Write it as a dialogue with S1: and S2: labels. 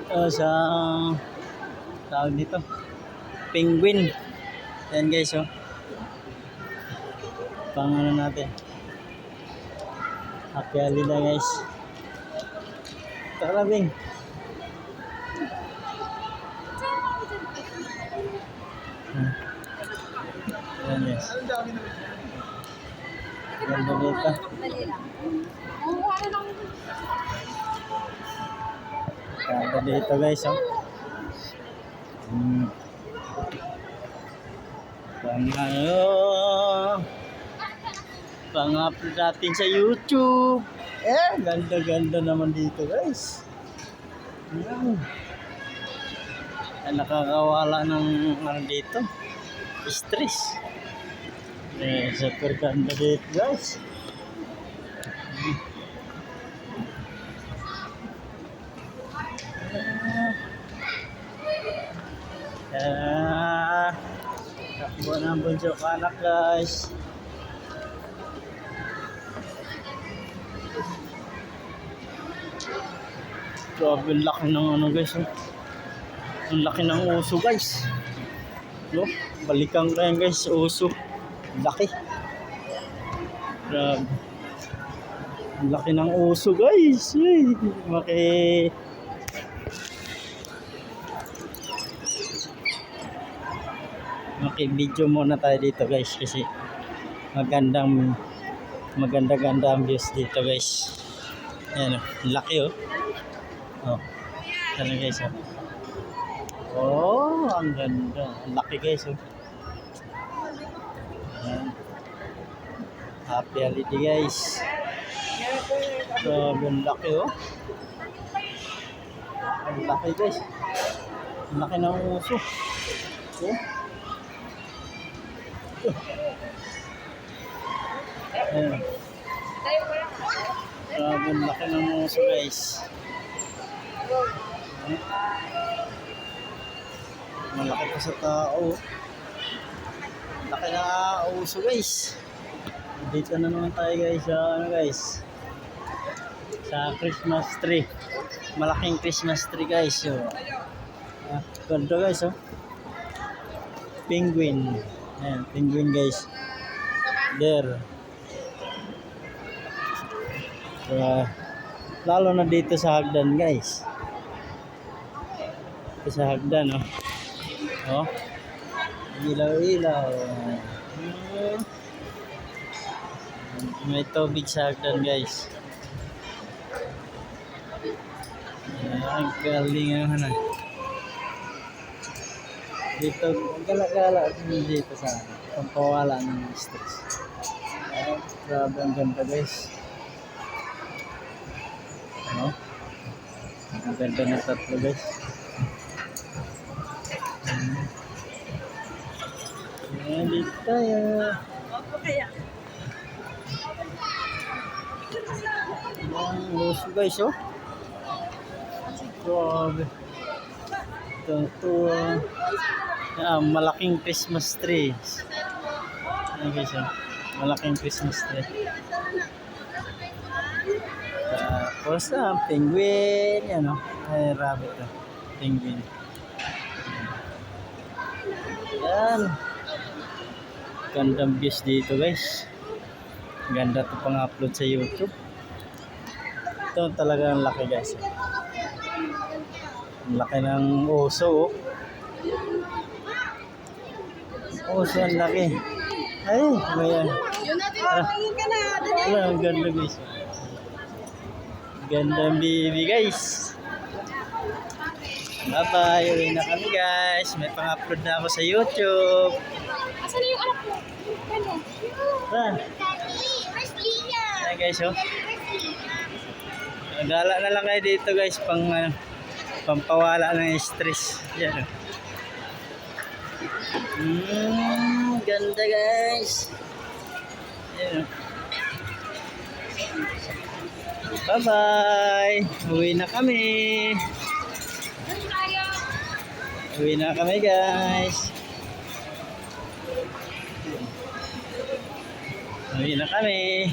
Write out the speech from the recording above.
S1: Sa tawag dito, penguin. Yan guys, oh. Pang ano natin. Happy holiday guys. Tara, Bing. Yan guys. Ganda dito. Ganda dito guys, oh. Pang-upload natin sa YouTube. Ganda-ganda naman dito guys. Nakakawala ng ano dito, stress. Super ganda dito guys. Takbo ng bunso ko anak guys. Grabe laki ng ano guys, oh. Ang laki ng uso guys, no? Balikan ko yan guys, uso laki. Grabe, ang laki ng uso guys. Maki-video muna tayo dito guys kasi maganda-ganda ang views dito guys. Yan, oh, laki, oh. Oh, ano guys, oh. Oh, ang ganda. Ang laki guys, oh. Yan. Happy holiday guys. Ang laki, oh. Ang laki guys. Ang laki ng uso. Oh. Ayan. Ang laki ng uso guys. Malaki pa sa tao. Laki na uso guys. Dito na naman tayo guys sa ano guys, sa Christmas tree. Malaking Christmas tree guys, oh. Ganda guys, oh. Penguin. Ayan, penguin guys. There. Lalo na dito sa hagdan guys. Dito sa hagdan, oh. Oh. Ilaw-ilaw. May tubig sa hagdan guys. Ang galing naman, ah. Dito, gala-gala dito sa pampawala ng stress. Grabe ang ganda guys. Ano? Ang ganda na tatlo guys. Ayan, dito tayo. Ang uso guys, oh. Grabe. Ito, malaking Christmas tree. Ayan guys, oh. Malaking Christmas tree. Tapos penguin. Yan, oh. Ay, rabbit, oh. Penguin. Yan. Gandang views dito guys. Ganda ito pang upload sa YouTube. Ito talaga ang laki guys. Ang laki ng uso, oh. Uso ang laki. Ay, mayan.
S2: Yun natin makingin ka na.
S1: Wala, ang ganda guys. Gandang baby guys. Bye-bye. Uwi na kami guys. May pang-upload na ako sa YouTube.
S2: Asan na yung anak mo?
S1: Ah. Ayan guys, oh. Gala na lang kayo dito guys, pampawala ng stress. Yan, oh. Ganda guys. Yan, oh. Bye-bye. Uwi na kami. Uwi na kami guys. Uwi na kami.